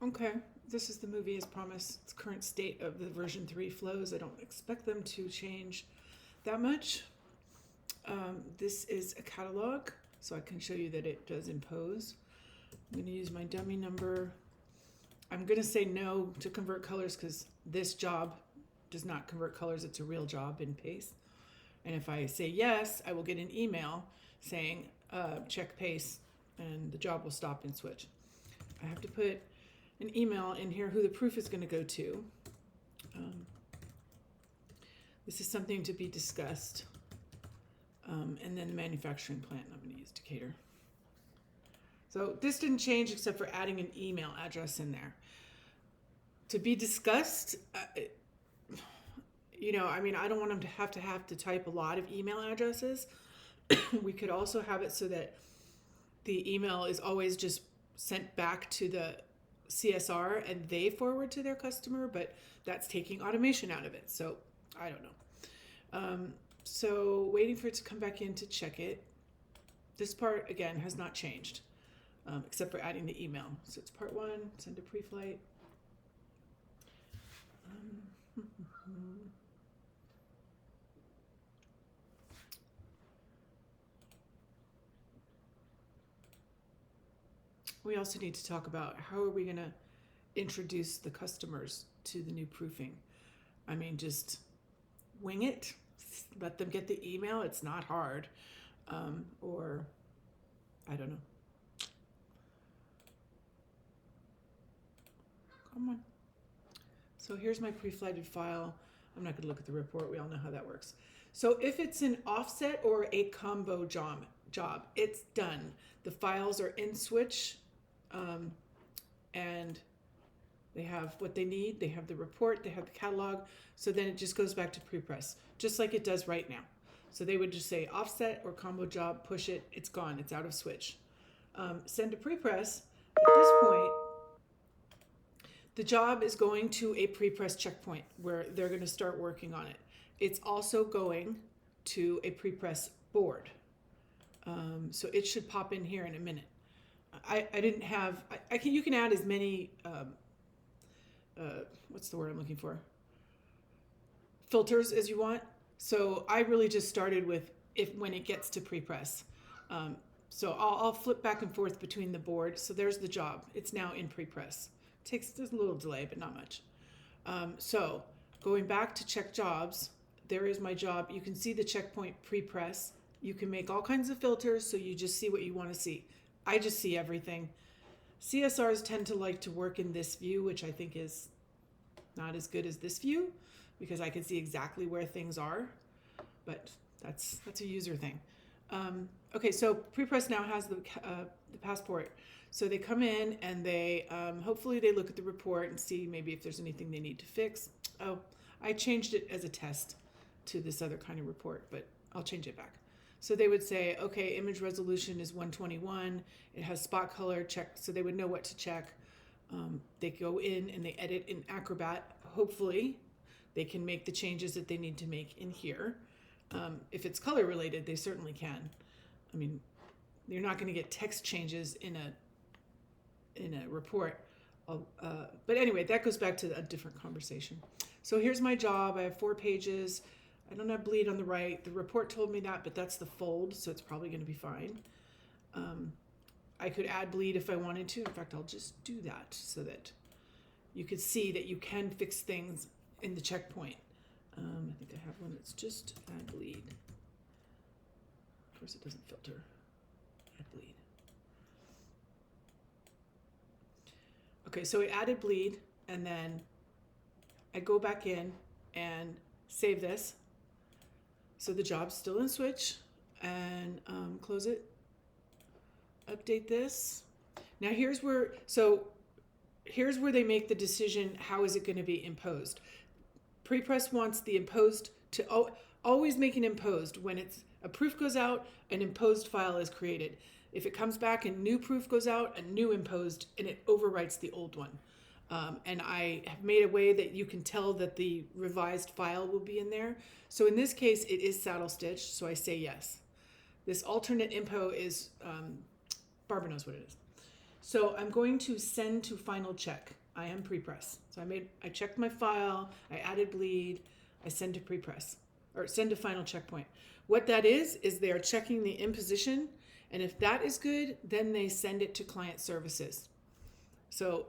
Okay, this is the movie as promised. It's current state of the version 3 flows. I don't expect them to change that much. This is a catalog, so I can show you that it does impose. I'm going to use my dummy number. I'm going to say no to convert colors because this job does not convert colors. It's a real job in Pace. And if I say yes, I will get an email saying check Pace, and the job will stop and switch. I have to put an email in here who the proof is going to go to. This is something to be discussed. And then the manufacturing plant, I'm going to use Decatur. So this didn't change except for adding an email address in there. To be discussed, I don't want them to have to type a lot of email addresses. We could also have it so that the email is always just sent back to the CSR and they forward to their customer, but that's taking automation out of it. So I don't know. So waiting for it to come back in to check it. This part, again, has not changed, except for adding the email. So it's part 1, send to pre-flight. We also need to talk about how are we going to introduce the customers to the new proofing. I mean, just wing it, let them get the email. It's not hard. Or I don't know. Come on. So here's my pre-flighted file. I'm not going to look at the report. We all know how that works. So if it's an offset or a combo job, it's done. The files are in Switch, and they have what they need. They have the report, they have the catalog. So then it just goes back to pre-press, just like it does right now. So they would just say offset or combo job, push it, it's gone, it's out of Switch. Send to pre-press. At this point, the job is going to a pre-press checkpoint where they're going to start working on it. It's also going to a pre-press board. So it should pop in here in a minute. I didn't have, you can add as many, what's the word I'm looking for? Filters as you want. So I really just started with when it gets to pre-press. So I'll flip back and forth between the board. So there's the job. It's now in pre-press. There's a little delay, but not much. So going back to check jobs, there is my job. You can see the checkpoint pre-press. You can make all kinds of filters, so you just see what you want to see. I just see everything. CSRs tend to like to work in this view, which I think is not as good as this view, because I can see exactly where things are, but that's a user thing. Okay, so pre-press now has the passport. So they come in and they hopefully they look at the report and see maybe if there's anything they need to fix. Oh, I changed it as a test to this other kind of report, but I'll change it back. So they would say, okay, image resolution is 121. It has spot color, check. So they would know what to check. They go in and they edit in Acrobat. Hopefully they can make the changes that they need to make in here. If it's color related, they certainly can. I mean, you're not going to get text changes in a report. But anyway, that goes back to a different conversation. So here's my job. I have 4 pages. I don't have bleed on the right. The report told me that, but that's the fold, so it's probably going to be fine. I could add bleed if I wanted to. In fact, I'll just do that so that you could see that you can fix things in the checkpoint. I think I have one that's just add bleed. Of course, it doesn't filter. Add bleed. Okay, so it added bleed, and then I go back in and save this. So the job's still in Switch, and close it. Update this. Now here's where they make the decision, how is it going to be imposed. Pre-press wants the imposed to always make an imposed. When a proof goes out, an imposed file is created. If it comes back and new proof goes out, a new imposed, and it overwrites the old one. And I have made a way that you can tell that the revised file will be in there. So in this case, it is saddle stitch, so I say yes. This alternate impo is, Barbara knows what it is. So I'm going to send to final check. I am pre-press. So I checked my file, I added bleed, I send to pre-press, or send to final checkpoint. What that is they are checking the imposition, and if that is good, then they send it to client services. So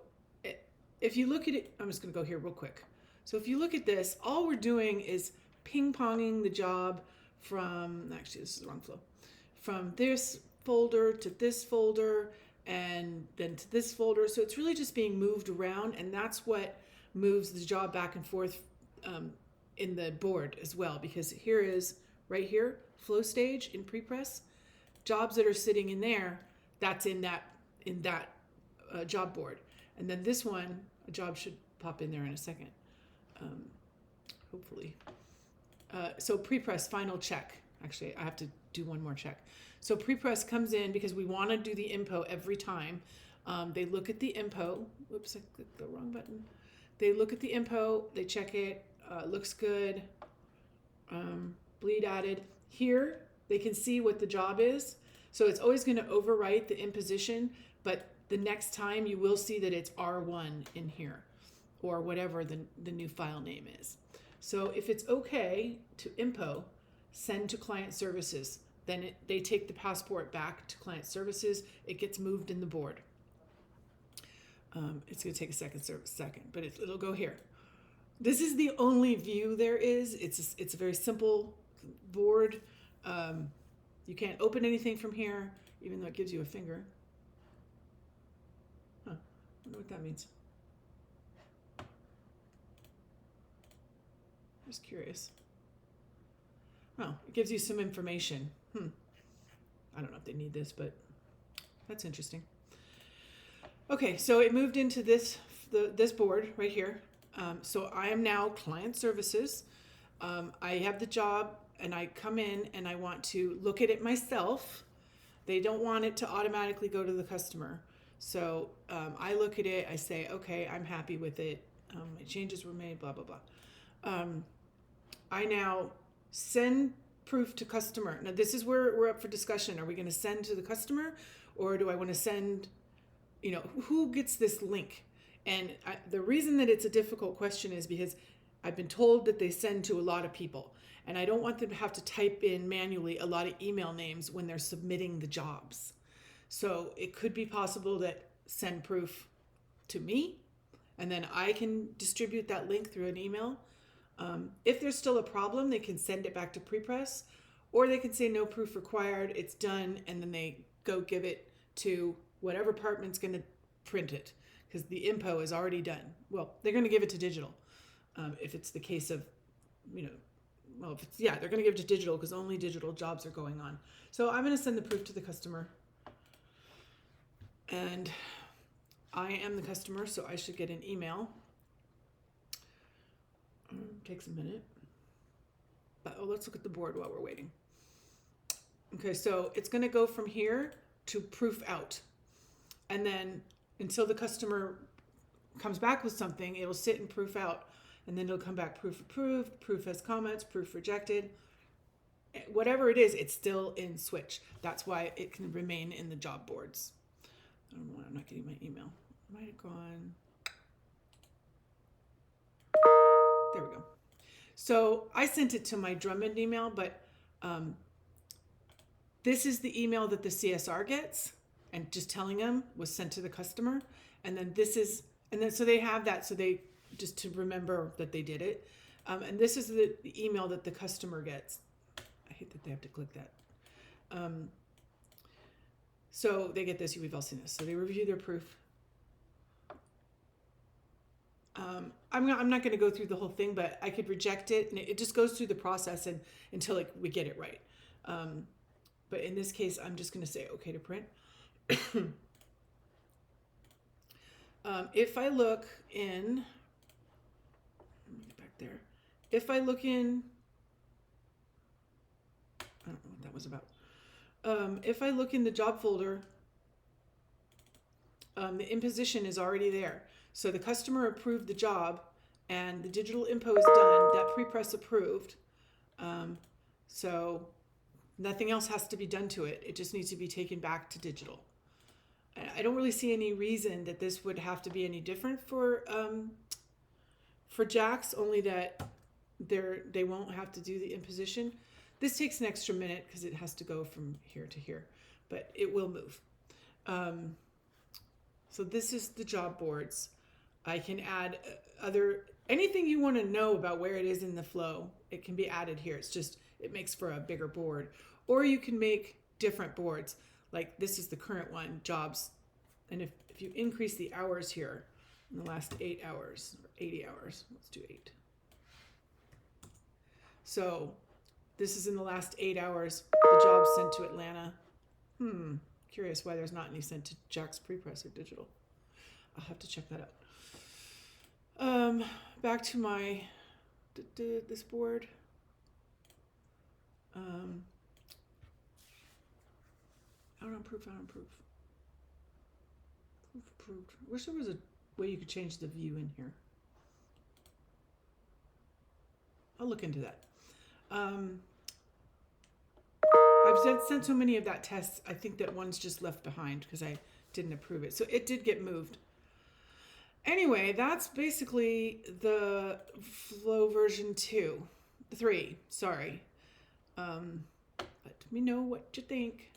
if you look at it, I'm just gonna go here real quick. So if you look at this, all we're doing is ping-ponging the job from, actually this is the wrong flow, from this folder to this folder, and then to this folder. So it's really just being moved around, and that's what moves the job back and forth in the board as well, because here is, right here, flow stage in pre-press. Jobs that are sitting in there, that's in that job board. And then this one, a job should pop in there in a second, hopefully. So pre-press final check. Actually, I have to do one more check. So pre-press comes in because we want to do the IMPO every time. They look at the IMPO. Whoops, I clicked the wrong button. They look at the IMPO, they check it, looks good, bleed added. Here, they can see what the job is. So it's always going to overwrite the imposition, but the next time you will see that it's R1 in here, or whatever the new file name is. So if it's okay to IMPO, send to client services, then they take the passport back to client services. It gets moved in the board. It's going to take a second, but it'll go here. This is the only view there is. It's a very simple board. You can't open anything from here, even though it gives you a finger. Huh, I wonder what that means. Just curious. Oh, it gives you some information. I don't know if they need this, but that's interesting. Okay, so it moved into this board right here. So I am now client services. I have the job, and I come in and I want to look at it myself. They don't want it to automatically go to the customer. So I look at it, I say, okay, I'm happy with it. My changes were made, blah, blah, blah. I now send proof to customer. Now this is where we're up for discussion. Are we going to send to the customer, or do I want to send, who gets this link? And the reason that it's a difficult question is because I've been told that they send to a lot of people, and I don't want them to have to type in manually a lot of email names when they're submitting the jobs. So it could be possible that send proof to me, and then I can distribute that link through an email. If there's still a problem, they can send it back to pre-press, or they can say no proof required, it's done, and then they go give it to whatever department's going to print it, because the IMPO is already done. Well, they're going to give it to digital. If it's the case of, they're going to give it to digital because only digital jobs are going on. So I'm going to send the proof to the customer. And I am the customer, so I should get an email. Takes a minute. But let's look at the board while we're waiting. Okay, so it's going to go from here to proof out. And then until the customer comes back with something, it will sit in proof out. And then it'll come back proof approved, proof has comments, proof rejected. Whatever it is, it's still in Switch. That's why it can remain in the job boards. I don't know why I'm not getting my email. I might have gone. There we go. So I sent it to my Drummond email, but this is the email that the CSR gets, and just telling them was sent to the customer. And then so they have that, so they just to remember that they did it. And this is the email that the customer gets. I hate that they have to click that. So they get this, we've all seen this. So they review their proof. I'm not going to go through the whole thing, but I could reject it, and it just goes through the process until we get it right. But in this case, I'm just going to say okay to print. If I look in, let me get back there. If I look in, I don't know what that was about. If I look in the job folder, the imposition is already there. So the customer approved the job, and the digital IMPO is done. That pre-press approved. So nothing else has to be done to it. It just needs to be taken back to digital. I don't really see any reason that this would have to be any different for jacks, only that they won't have to do the imposition. This takes an extra minute because it has to go from here to here, but it will move. So this is the job boards. I can add anything you want to know about where it is in the flow. It can be added here. It's just, it makes for a bigger board. Or you can make different boards. Like this is the current one, jobs. And if you increase the hours here in the last 8 hours, or 80 hours, let's do 8. So this is in the last 8 hours, the jobs sent to Atlanta. Curious why there's not any sent to Jack's Prepress or digital. I'll have to check that out. Back to my this board. Proof. Proof approved. I wish there was a way you could change the view in here. I'll look into that. I've sent so many of that tests, I think that one's just left behind because I didn't approve it. So it did get moved. Anyway, that's basically the Flow version 3, sorry. Let me know what you think.